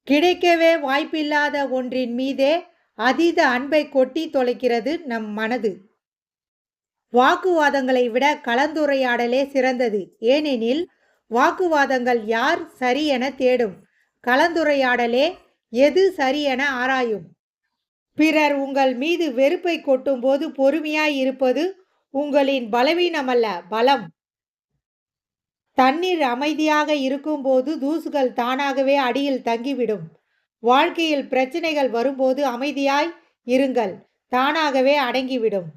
கிடைக்கவே வாய்ப்பில்லாத ஒன்றின் மீதே அதீத அன்பை கொட்டி தொலைக்கிறது நம் மனது. வாக்குவாதங்களை விட கலந்துரையாடலே சிறந்தது. ஏனெனில் வாக்குவாதங்கள் யார் சரி என தேடும், கலந்துரையாடலே எது சரி என ஆராயும். பிறர் உங்கள் மீது வெறுப்பை கொட்டும்போது பொறுமையாய் இருப்பது உங்களின் பலவீனமல்ல, பலம். தண்ணீர் அமைதியாக இருக்கும்போது தூசுகள் தானாகவே அடியில் தங்கிவிடும். வாழ்க்கையில் பிரச்சனைகள் வரும்போது அமைதியாய் இருங்கள், தானாகவே அடங்கிவிடும்.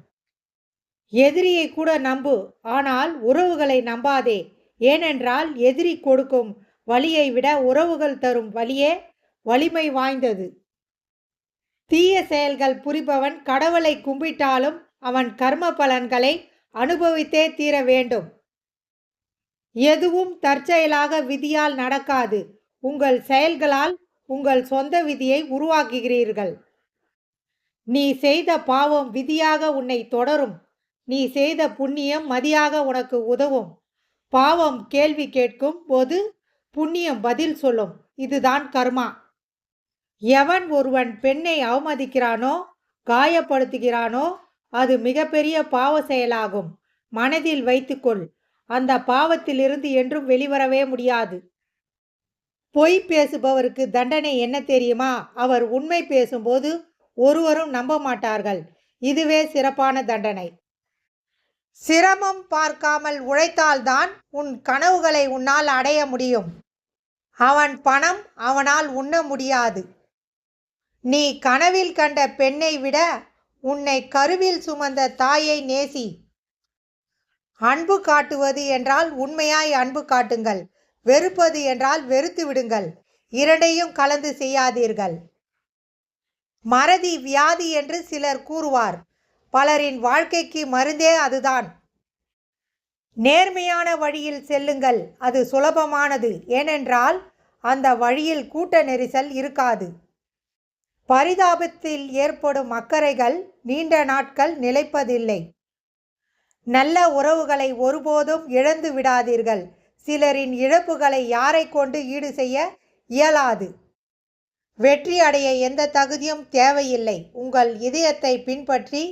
எதிரியை கூட நம்பு, ஆனால் உறவுகளை நம்பாதே. ஏனென்றால் எதிரி கொடுக்கும் வலியை விட உறவுகள் தரும் வலியே வலிமை வாய்ந்தது. தீய செயல்கள் புரிபவன் கடவுளை கும்பிட்டாலும் அவன் கர்ம பலன்களை அனுபவித்தே தீர வேண்டும். எதுவும் தற்செயலாக விதியால் நடக்காது. உங்கள் செயல்களால் உங்கள் சொந்த விதியை உருவாக்குகிறீர்கள். நீ செய்த பாவம் விதியாக உன்னை தொடரும். நீ செய்த புண்ணியம் மதியாக உனக்கு உதவும். பாவம் கேள்வி கேட்கும் போது புண்ணியம் பதில் சொல்லும். இதுதான் கர்மா. எவன் ஒருவன் பெண்ணை அவமதிக்கிறானோ, காயப்படுத்துகிறானோ, அது மிகப்பெரிய பாவ செயலாகும். மனதில் வைத்துக்கொள். அந்த பாவத்திலிருந்து என்றும் வெளிவரவே முடியாது. பொய் பேசுபவருக்கு தண்டனை என்ன தெரியுமா? அவர் உண்மை பேசும்போது ஒருவரும் நம்ப மாட்டார்கள். இதுவே சிறப்பான தண்டனை. சிரமம் பார்க்காமல் உழைத்தால்தான் உன் கனவுகளை உன்னால் அடைய முடியும். அவன் பணம் அவனால் உண்ண முடியாது. நீ கனவில் கண்ட பெண்ணை விட உன்னை கருவில் சுமந்த தாயை நேசி. அன்பு காட்டுவது என்றால் உண்மையாய் அன்பு காட்டுங்கள். வெறுப்பது என்றால் வெறுத்து விடுங்கள். இரண்டையும் கலந்து செய்யாதீர்கள். மறதி வியாதி என்று சிலர் கூறுவார். பலரின் வாழ்க்கைக்கு மருந்தே அதுதான். நேர்மையான வழியில் செல்லுங்கள். அது சுலபமானது. ஏனென்றால் அந்த வழியில் கூட்ட நெரிசல் இருக்காது. பரிதாபத்தில் ஏற்படும் அக்கறைகள் நீண்ட நாட்கள் நிலைப்பதில்லை. நல்ல உறவுகளை ஒருபோதும் இழந்து விடாதீர்கள். சிலரின் இழப்புகளை யாரை கொண்டு ஈடு செய்ய இயலாது. வெற்றி அடைய எந்த தகுதியும் தேவையில்லை. உங்கள் இதயத்தை பின்பற்றி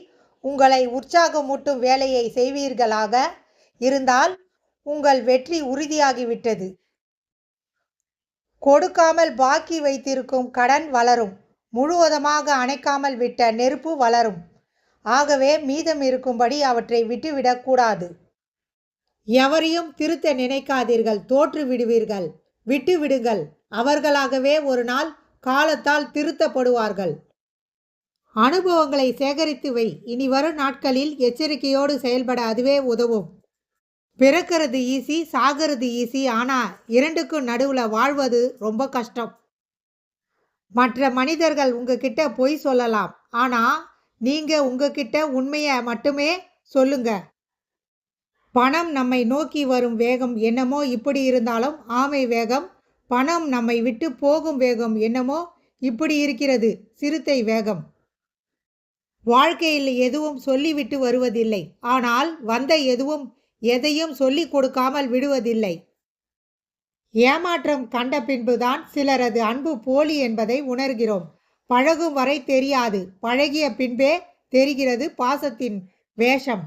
உங்களை உற்சாகமூட்டும் வேலையை செய்வீர்களாக இருந்தால் உங்கள் வெற்றி உறுதியாகிவிட்டது. கொடுக்காமல் பாக்கி வைத்திருக்கும் கடன் வளரும். முழுவதுமாக அணைக்காமல் விட்ட நெருப்பு வளரும். ஆகவே மீதம் இருக்கும்படி அவற்றை விட்டுவிடக்கூடாது. எவரையும் திருத்த நினைக்காதீர்கள், தோற்று விடுவீர்கள். விட்டு விடுங்கள். அவர்களாகவே ஒரு நாள் காலத்தால் திருத்தப்படுவார்கள். அனுபவங்களை சேகரித்து வை. இனி வரும் நாட்களில் எச்சரிக்கையோடு செயல்பட அதுவே உதவும். பிறக்கிறது ஈஸி, சாகிறது ஈஸி. ஆனால் இரண்டுக்கும் நடுவில் வாழ்வது ரொம்ப கஷ்டம். மற்ற மனிதர்கள் உங்ககிட்ட பொய் சொல்லலாம். ஆனால் நீங்கள் உங்ககிட்ட உண்மையை மட்டுமே சொல்லுங்க. பணம் நம்மை நோக்கி வரும் வேகம் என்னமோ இப்படி இருந்தாலும் ஆமை வேகம். பணம் நம்மை விட்டு போகும் வேகம் என்னமோ இப்படி இருக்கிறது, சிறுத்தை வேகம். வாழ்க்கையில் எதுவும் சொல்லிவிட்டு வருவதில்லை. ஆனால் வந்த எதுவும் எதையும் சொல்லிக் கொடுக்காமல் விடுவதில்லை. ஏமாற்றம் கண்ட பின்புதான் சிலரது அன்பு போலி என்பதை உணர்கிறோம். பழகும் வரை தெரியாது, பழகிய பின்பே தெரிகிறது பாசத்தின் வேஷம்.